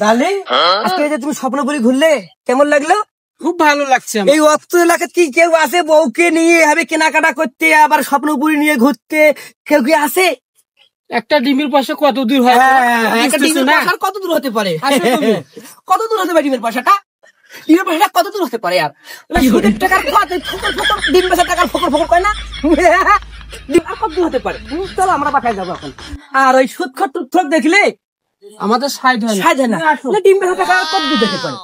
Darling, আজকে যে তুমি স্বপ্নপুরী ঘুরলে কেমন লাগলো? খুব ভালো লাগছে। এই অত এলাকায় কি কেউ আছে বউকে নিয়ে এভাবে কেনাকাটা করতে আবার স্বপ্নপুরী নিয়ে ঘুরতে? কেউ কি আছে? একটা ডিমের পয়সা কত দূর হয়? একটা ডিমের পয়সা কত দূর হতে পারে? কত দূর হতে পারে ডিমের পয়সাটা? ডিমের পয়সাটা কত দূর হতে পারে? আর সুদের টাকার ডিম বেচার টাকার ফকর ফকর করে না? ডিম আর কত দূর হতে পারে? চলো আমরা বাসায় যাবো এখন। আর ওই সুদ খর টুদ খর দেখলে আমাদের সাইড হয় না। ডিম বেচার টাকা কত দূর দেখতে পারে?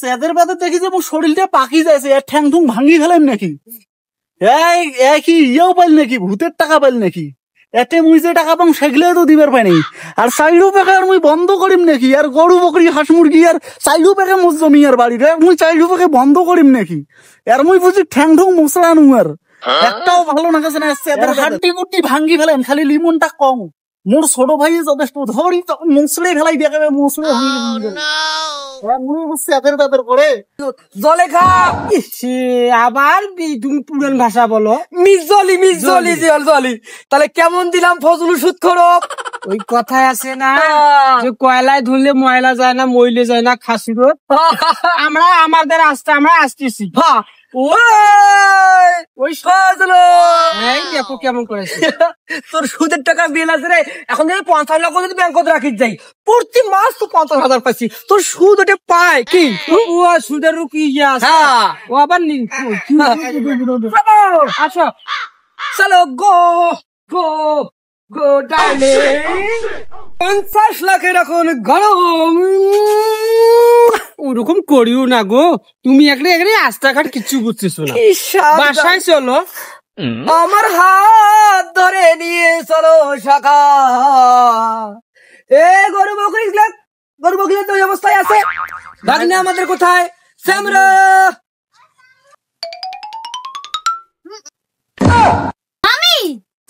সেদের বাদে দেখি যে মোর শরীরটা পাকি যাচ্ছে, ঠ্যাং ঠুং ভাঙি ফেলেন নাকি? কি ইয়েও পাইল নাকি? ভূতের টাকা পাইল নাকি? এতে মুই যে টাকা পাম সেগুলো তো দিবার পাই নাই। আর চাইরু পেকে আর মুই বন্ধ করিম নাকি? আর গরু বকরি হাঁস মুরগি আর চাইরু পেকে মোর জমি আর বাড়িতে মুই চাইরু পেকে বন্ধ করিম নাকি? আর মুই বুঝি ঠ্যাং ঠুং মশলা নু আর একটাও ভালো না গেছে না। সেদের হাড্ডি গুড্ডি ভাঙ্গি ফেলেন, খালি লিমনটা কম। মোর ছোট ভাই যথেষ্ট ধরি মশলে ফেলাই দেখাবে মশলে জলে খা আবার তুমি পুরান ভাষা বলো। মিজলি জলি। তাহলে কেমন দিলাম ফজলু সুদ খরব? ওই কথায় আছে না যে কয়লায় ধরলে ময়লা যায় না, মইলে যায় না খাসি রোদ। আমরা আমাদের রাস্তা আমরা আসতেছি। ওই ফজলু দেখো কেমন করেছে। তোর সুদের টাকা বিল আছে রে। এখন যদি 50 লক্ষ যদি ব্যাংকত রাখিস যাই, প্রতি মাস তো 50,000 পাচ্ছি। তোর সুদ ওটা পায় কি? ও সুদের কি ইয়ে আছে? ও আবার আসো চলো গো গো গো ডার্লিং। 50 লাখের এখন গরম। ওরকম করিও না গো, তুমি এখানে রাস্তাঘাট কিছু বুঝতেছো না। বাসায় চলো, আমার হাত ধরে নিয়ে চলো শাখা। গরু বকরি তো ওই অবস্থায় আছে। ভাগ্নে আমাদের কোথায়? শ্যামরা আমি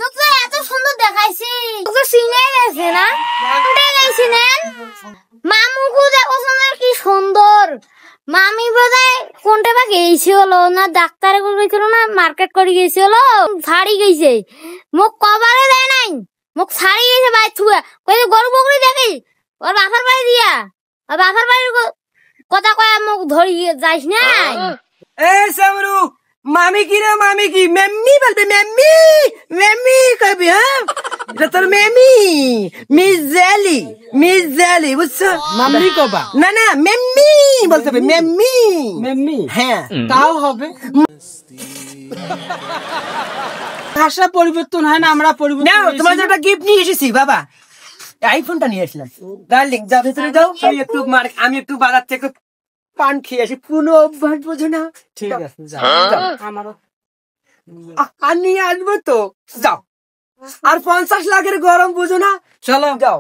তোকে এত সুন্দর দেখাইছি, তোকে চিনে গেছে না? মামুকু দেখো কি সুন্দর। মামি বোধহয় কোনটা বা গেছিল না, ডাক্তারে গেছিল না মার্কেট করে গেছিল, ছাড়ি গেছে। মুখ কবারে দেয় নাই, মুখ ছাড়ি গেছে বাই থুয়া। কইছে গরু বকরি দেখি ওর বাসার বাড়ি দিয়া, ওর বাসার বাড়ির কথা কয় মুখ ধরি যাইস না। শ্যামরু মামি কি রে? মামি কি মেম্মি বলবে? মেম্মি কবি? হ্যাঁ এটা তোর মেমি মিজালি বুঝছো? মাম্মি কবা না মেম্মি বলতে হবে। মেম্মি হ্যাঁ তাও হবে। ভাষা পরিবর্তন হয় না, আমরা পরিবর্তন। তোমার জন্য একটা গিফট নিয়ে এসেছি বাবা, আইফোনটা নিয়ে আসলাম। ডার্লিং যা ভেতরে যাও, আমি একটু বাজার থেকে পান খেয়ে আসি। পুরো অভ্যাস বোঝো না? ঠিক আছে আমারও আর নিয়ে আসবো তো। যাও। আর 50 লাখের গরম বুঝো না? চলো যাও।